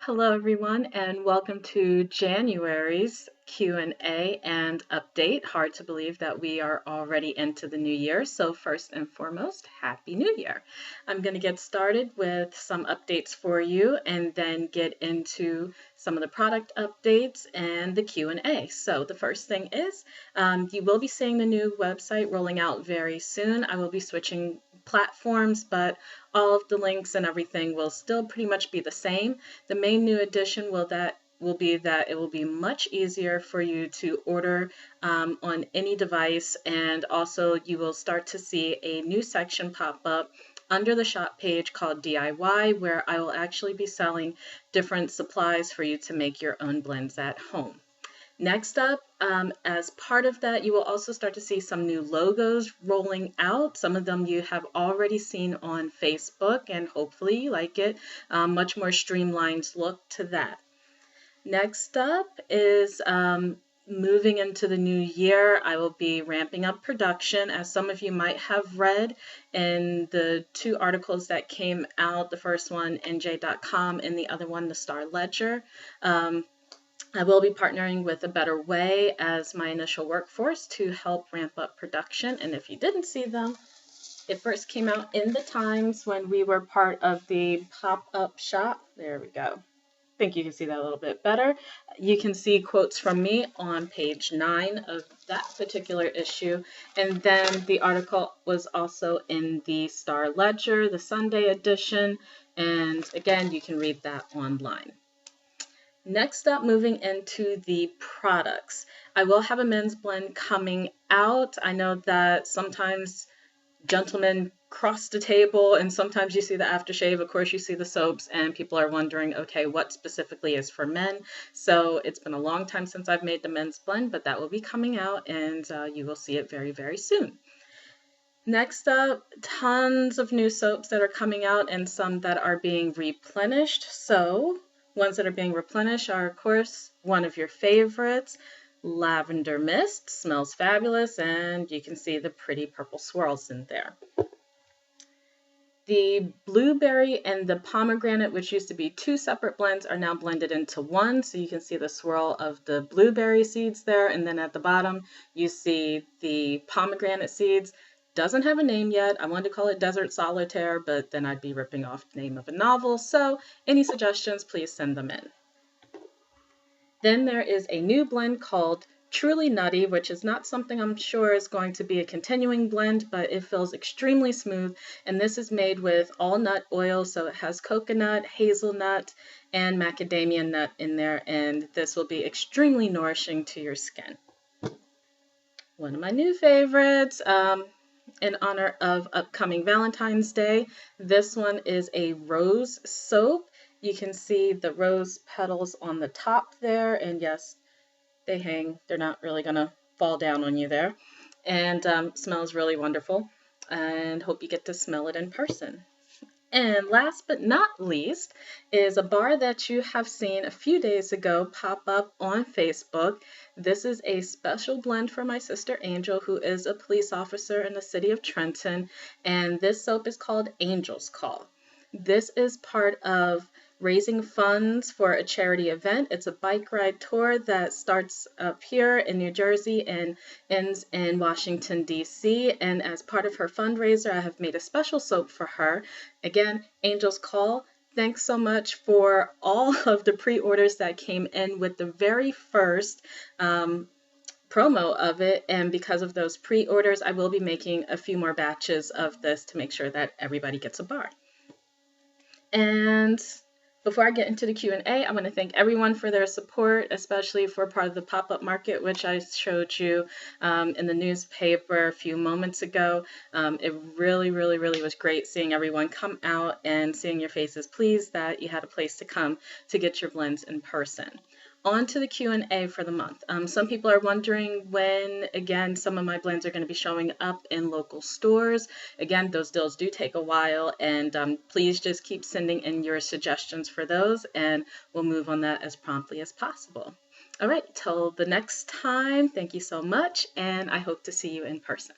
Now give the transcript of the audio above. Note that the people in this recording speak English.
Hello, everyone, and welcome to January's Q&A and update. Hard to believe that we are already into the new year. So first and foremost, Happy New Year. I'm going to get started with some updates for you and then get into some of the product updates and the Q&A. So the first thing is you will be seeing the new website rolling out very soon. I will be switching platforms, but all of the links and everything will still pretty much be the same. The main new addition will be that it will be much easier for you to order on any device, and also you will start to see a new section pop up under the shop page called DIY, where I will actually be selling different supplies for you to make your own blends at home. Next up, as part of that, you will also start to see some new logos rolling out. Some of them you have already seen on Facebook, and hopefully you like it. Much more streamlined look to that. Next up is moving into the new year. I will be ramping up production, as some of you might have read in the two articles that came out, the first one, NJ.com, and the other one, the Star Ledger. I will be partnering with A Better Way as my initial workforce to help ramp up production. And if you didn't see them, it first came out in the Times when we were part of the pop-up shop. There we go. I think you can see that a little bit better. You can see quotes from me on page 9 of that particular issue. And then the article was also in the Star Ledger, the Sunday edition. And again, you can read that online. Next up, moving into the products. I will have a men's blend coming out. I know that sometimes gentlemen cross the table and sometimes you see the aftershave. Of course, you see the soaps and people are wondering, okay, what specifically is for men? So it's been a long time since I've made the men's blend, but that will be coming out and you will see it very, very soon. Next up, tons of new soaps that are coming out and some that are being replenished. So ones that are being replenished are, of course, one of your favorites, Lavender Mist. Smells fabulous, and you can see the pretty purple swirls in there. The blueberry and the pomegranate, which used to be two separate blends, are now blended into one. So you can see the swirl of the blueberry seeds there, and then at the bottom, you see the pomegranate seeds. Doesn't have a name yet. I wanted to call it Desert Solitaire, but then I'd be ripping off the name of a novel. So any suggestions, please send them in. Then there is a new blend called Truly Nutty, which is not something I'm sure is going to be a continuing blend, but it feels extremely smooth. And this is made with all nut oil, so it has coconut, hazelnut, and macadamia nut in there, and this will be extremely nourishing to your skin. One of my new favorites, in honor of upcoming Valentine's Day. This one is a rose soap. You can see the rose petals on the top there, and yes, they hang. They're not really going to fall down on you there. And smells really wonderful, and hope you get to smell it in person. And last but not least is a bar that you have seen a few days ago pop up on Facebook. This is a special blend for my sister Angel, who is a police officer in the city of Trenton, and this soap is called Angel's Call. This is part of raising funds for a charity event. It's a bike ride tour that starts up here in New Jersey and ends in Washington, D.C. And as part of her fundraiser, I have made a special soap for her. Again, Angel's Call. Thanks so much for all of the pre-orders that came in with the very first promo of it. And because of those pre-orders, I will be making a few more batches of this to make sure that everybody gets a bar. And before I get into the Q&A, I want to thank everyone for their support, especially for part of the pop-up market, which I showed you in the newspaper a few moments ago. It really, really, really was great seeing everyone come out and seeing your faces pleased that you had a place to come to get your blends in person. On to the Q&A for the month. Some people are wondering when, again, some of my blends are going to be showing up in local stores. Again, those deals do take a while, and please just keep sending in your suggestions for those, and we'll move on that as promptly as possible. All right, till the next time, thank you so much, and I hope to see you in person.